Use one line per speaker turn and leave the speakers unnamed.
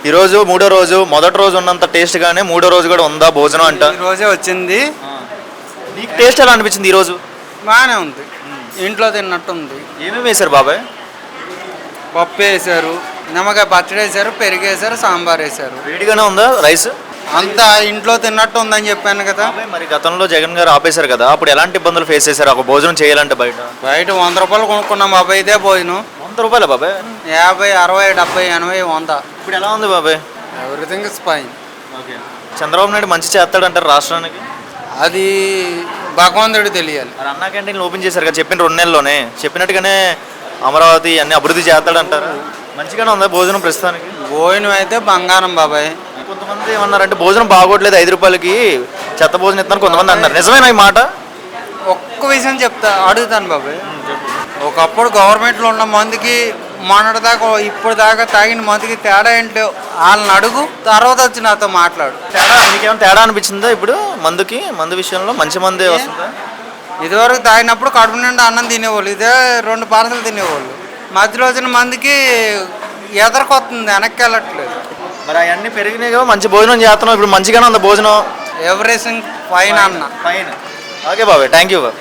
ఈరోజు మూడో రోజు, మొదటి రోజు ఉన్నంత టేస్ట్ గానే మూడో రోజు కూడా ఉందా భోజనం అంట?
ఈ రోజే వచ్చింది.
నీకు టేస్ట్ ఎలా అనిపించింది ఈరోజు?
బాగానే ఉంది, ఇంట్లో తిన్నట్టుంది.
ఏమేమి వేశారు బాబాయ్?
పప్పు వేశారు, నిమ్మకాయ పచ్చడి వేశారు, పెరుగు వేశారు, సాంబార్ వేశారు.
వేడిగానే ఉందా రైస్?
అంతా ఇంట్లో తిన్నట్టు ఉందని చెప్పాను కదా.
బాబాయ్, మరి గతంలో జగన్ గారు ఆపేశారు కదా, అప్పుడు ఎలాంటి ఇబ్బందులు ఫేస్ చేశారు ఒక భోజనం చేయాలంటే బయట?
బయట 100 రూపాయలు కొనుక్కున్నాం బాబాయ్, ఇదే భోజనం.
100 రూపాయలు బాబాయ్?
50, 60, 70, 80, 100.
ఇప్పుడు ఎలా ఉంది బాబాయ్?
Everything is fine.
Okay. Chandrababu Naidu మంచి చేస్తాడంటారు రాష్ట్రానికి?
అది భగవంతుడు తెలియాలి.
మరి అన్నా క్యాంటీన్లు ఓపెన్ చేశారు కదా, చెప్పిన 2 నెలల్లోనే చెప్పినట్టుగానే అమరావతి అన్ని అభివృద్ధి చేస్తాడంటారు. మంచిగానే ఉందా భోజనం ప్రస్తుతానికి?
భోజనం అయితే బంగారం బాబాయ్.
కొంతమంది ఏమన్నారంటే భోజనం బాగోట్లేదు, 5 రూపాయలకి చెత్త భోజనం ఇస్తాను కొంతమంది అన్నారు. నిజమేనా ఈ మాట?
ఒక్క విషయం అడుగుతాను బాబాయ్. ఒకప్పుడు గవర్నమెంట్లో ఉన్న మందికి మొన్నటిదాకా ఇప్పుడు దాకా తాగిన మందికి తేడా ఏంటో వాళ్ళని అడుగు, తర్వాత వచ్చి నాతో మాట్లాడు.
తేడా మీకేమైనా తేడా అనిపించిందా ఇప్పుడు? మందు విషయంలో మంచి మందే వస్తుందా?
ఇదివరకు తాగినప్పుడు కడుపు నిండా అన్నం తినేవాళ్ళు, ఇదే 2 పార్సలు తినేవాళ్ళు. మధ్యలో వచ్చిన మందికి ఎదరకొస్తుంది, వెనక్కి వెళ్ళట్లేదు.
మరి అవన్నీ పెరిగినాయి కదా, మంచి భోజనం చేస్తున్నాం ఇప్పుడు, మంచిగానే ఉంది భోజనం.
ఎవ్రీథింగ్ ఫైన్ అన్న.
ఫైన్. ఓకే బాబాయ్, థ్యాంక్ యూ బాబు.